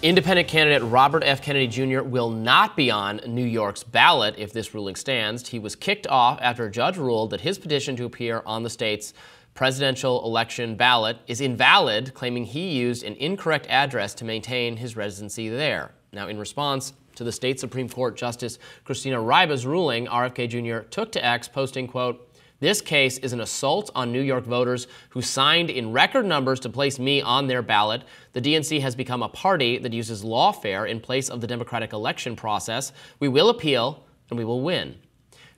Independent candidate Robert F. Kennedy Jr. will not be on New York's ballot if this ruling stands. He was kicked off after a judge ruled that his petition to appear on the state's presidential election ballot is invalid, claiming he used an incorrect address to maintain his residency there. Now, in response to the state Supreme Court Justice Christina Ryba's ruling, RFK Jr. took to X, posting, quote, "This case is an assault on New York voters who signed in record numbers to place me on their ballot. The DNC has become a party that uses lawfare in place of the democratic election process. We will appeal and we will win."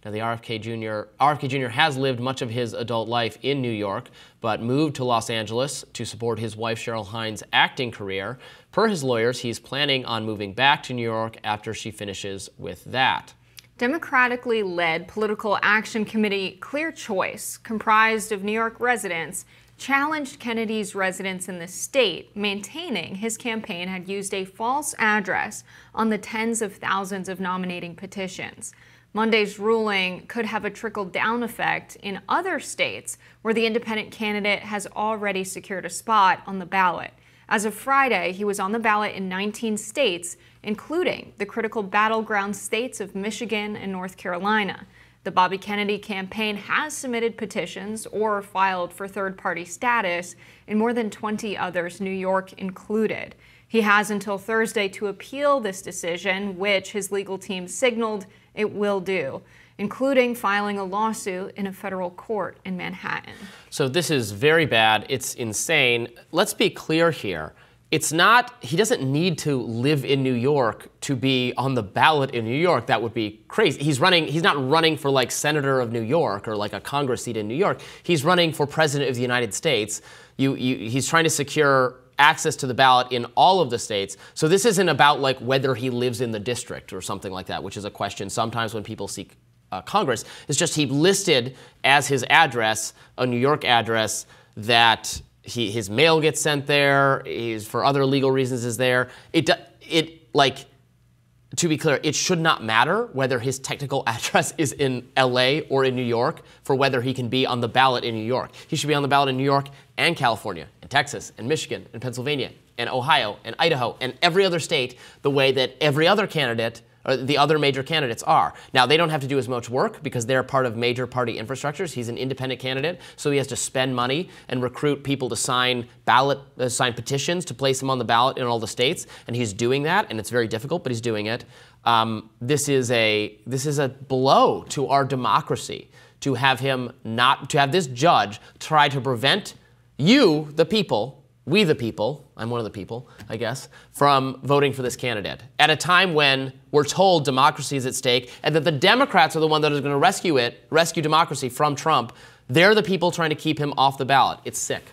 Now, the RFK Jr. has lived much of his adult life in New York, but moved to Los Angeles to support his wife Cheryl Hines' acting career. Per his lawyers, he's planning on moving back to New York after she finishes with that. Democratically led Political Action Committee Clear Choice, comprised of New York residents, challenged Kennedy's residence in the state, maintaining his campaign had used a false address on the tens of thousands of nominating petitions. Monday's ruling could have a trickle-down effect in other states where the independent candidate has already secured a spot on the ballot. As of Friday, he was on the ballot in 19 states, including the critical battleground states of Michigan and North Carolina. The Bobby Kennedy campaign has submitted petitions or filed for third-party status in more than 20 others, New York included. He has until Thursday to appeal this decision, which his legal team signaled it will do, including filing a lawsuit in a federal court in Manhattan. So this is very bad. It's insane. Let's be clear here. It's not, he doesn't need to live in New York to be on the ballot in New York. That would be crazy. He's not running for like senator of New York or like a Congress seat in New York. He's running for president of the United States. He's trying to secure access to the ballot in all of the states. So this isn't about like whether he lives in the district or something like that, which is a question sometimes when people seek Congress. It's just he listed as his address a New York address that his mail gets sent there. For other legal reasons is there. To be clear, it should not matter whether his technical address is in LA or in New York for whether he can be on the ballot in New York. He should be on the ballot in New York and California and Texas and Michigan and Pennsylvania and Ohio and Idaho and every other state the way that every other candidate or the other major candidates are. Now, they don't have to do as much work because they're part of major party infrastructures. He's an independent candidate, so he has to spend money and recruit people to sign petitions to place him on the ballot in all the states, and he's doing that, and it's very difficult, but he's doing it. This is a blow to our democracy to have this judge try to prevent you, the people, we the people, I'm one of the people, I guess, from voting for this candidate at a time when we're told democracy is at stake and that the Democrats are the one that is going to rescue democracy from Trump. They're the people trying to keep him off the ballot. It's sick.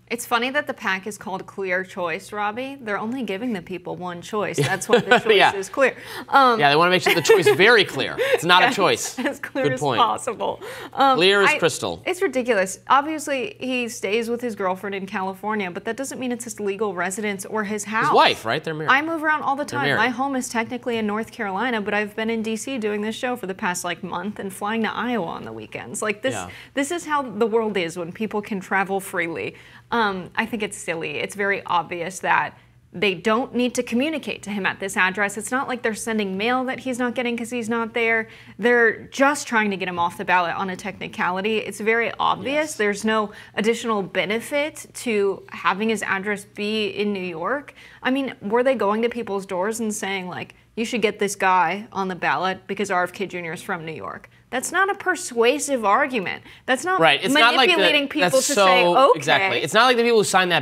It's funny that the PAC is called Clear Choice, Robbie. They're only giving the people one choice. That's why the choice is clear. Yeah, they want to make sure the choice is very clear. It's not a choice. As clear as possible. Clear as crystal. It's ridiculous. Obviously, he stays with his girlfriend in California, but that doesn't mean it's his legal residence or his house. His wife, right? They're married. I move around all the time. My home is technically in North Carolina, but I've been in D.C. doing this show for the past month and flying to Iowa on the weekends. This is how the world is when people can travel freely. I think it's silly. It's very obvious that they don't need to communicate to him at this address. It's not like they're sending mail that he's not getting because he's not there. They're just trying to get him off the ballot on a technicality. It's very obvious. Yes. There's no additional benefit to having his address be in New York. I mean, were they going to people's doors and saying, you should get this guy on the ballot because RFK Jr. is from New York? That's not a persuasive argument. That's not manipulating people to say, okay. Exactly. It's not like the people who signed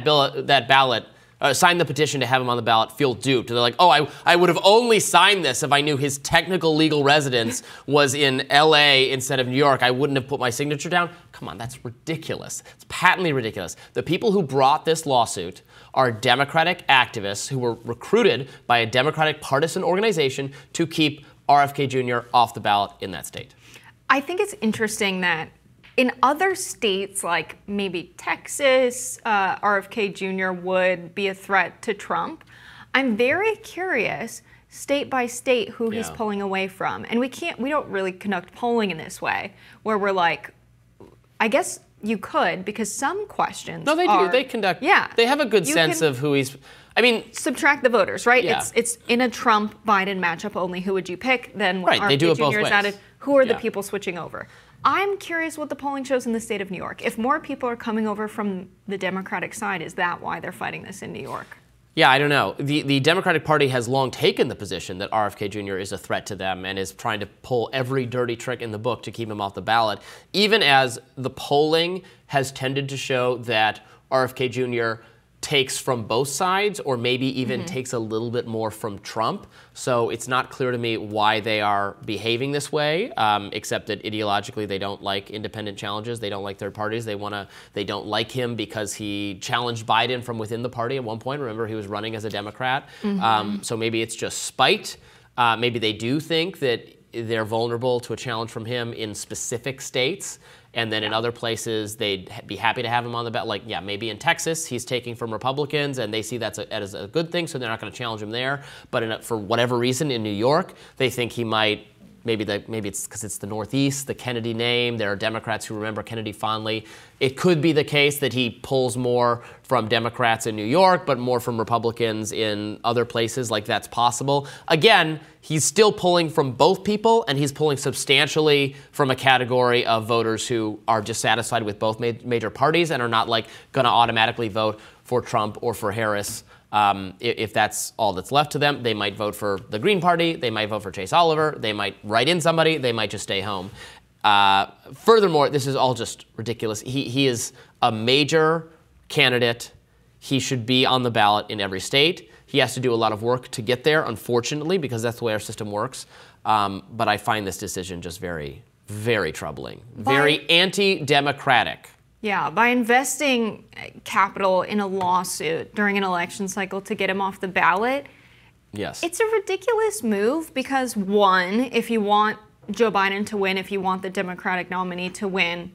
signed the petition to have him on the ballot feel duped. They're like, oh, I would have only signed this if I knew his technical legal residence was in LA instead of New York. I wouldn't have put my signature down. Come on, that's ridiculous. It's patently ridiculous. The people who brought this lawsuit are Democratic activists who were recruited by a Democratic partisan organization to keep RFK Jr. off the ballot in that state. I think it's interesting that in other states, like maybe Texas, RFK Jr. would be a threat to Trump. I'm very curious, state by state, who he's pulling away from. And we don't really conduct polling in this way, where we're like, I guess you could, because some questions No, they do. They conduct. Yeah. They have a good sense of who he's. I mean, subtract the voters, right? Yeah. It's in a Trump-Biden matchup only. Who would you pick? Then when they do it both RFK Jr. is ways. added, who are the people switching over? I'm curious what the polling shows in the state of New York. If more people are coming over from the Democratic side, is that why they're fighting this in New York? Yeah, I don't know. The Democratic Party has long taken the position that RFK Jr. is a threat to them and is trying to pull every dirty trick in the book to keep him off the ballot, even as the polling has tended to show that RFK Jr. takes from both sides, or maybe even takes a little bit more from Trump. So it's not clear to me why they are behaving this way, except that ideologically they don't like independent challenges. They don't like third parties. They don't like him because he challenged Biden from within the party at one point. Remember, he was running as a Democrat. So maybe it's just spite. Maybe they do think that they're vulnerable to a challenge from him in specific states. And then in other places, they'd be happy to have him on the ballot. Like, yeah, maybe in Texas, he's taking from Republicans, and they see that as a good thing, so they're not going to challenge him there. But for whatever reason, in New York, they think he might. Maybe it's because it's the Northeast, the Kennedy name. There are Democrats who remember Kennedy fondly. It could be the case that he pulls more from Democrats in New York, but more from Republicans in other places. Like, that's possible. Again, he's still pulling from both people, and he's pulling substantially from a category of voters who are dissatisfied with both major parties and are not like going to automatically vote for Trump or for Harris. If that's all that's left to them, they might vote for the Green Party, they might vote for Chase Oliver, they might write in somebody, they might just stay home. Furthermore, this is all just ridiculous. He is a major candidate. He should be on the ballot in every state. He has to do a lot of work to get there, unfortunately, because that's the way our system works. But I find this decision just very, very troubling, very anti-democratic. Yeah, by investing capital in a lawsuit during an election cycle to get him off the ballot, yes, it's a ridiculous move because, one, if you want Joe Biden to win, if you want the Democratic nominee to win,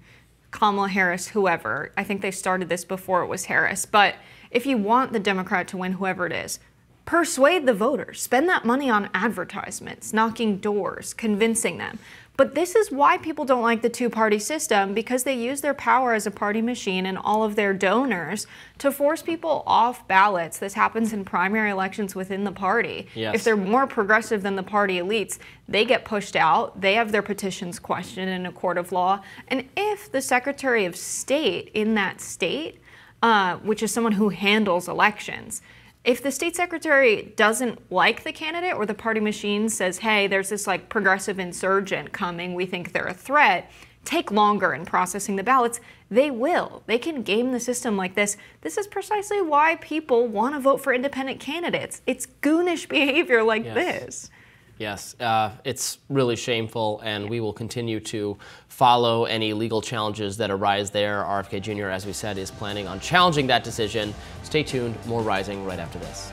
Kamala Harris, whoever, I think they started this before it was Harris, but if you want the Democrat to win, whoever it is, persuade the voters. Spend that money on advertisements, knocking doors, convincing them. But this is why people don't like the two-party system, because they use their power as a party machine and all of their donors to force people off ballots. This happens in primary elections within the party. Yes. If they're more progressive than the party elites, they get pushed out. They have their petitions questioned in a court of law. And if the Secretary of State in that state, which is someone who handles elections, if the state secretary doesn't like the candidate, or the party machine says, hey, there's this like progressive insurgent coming, we think they're a threat, take longer in processing the ballots, they will. They can game the system like this. This is precisely why people want to vote for independent candidates. It's goonish behavior like this. Yes, it's really shameful, and we will continue to follow any legal challenges that arise there. RFK Jr., as we said, is planning on challenging that decision. Stay tuned, more Rising right after this.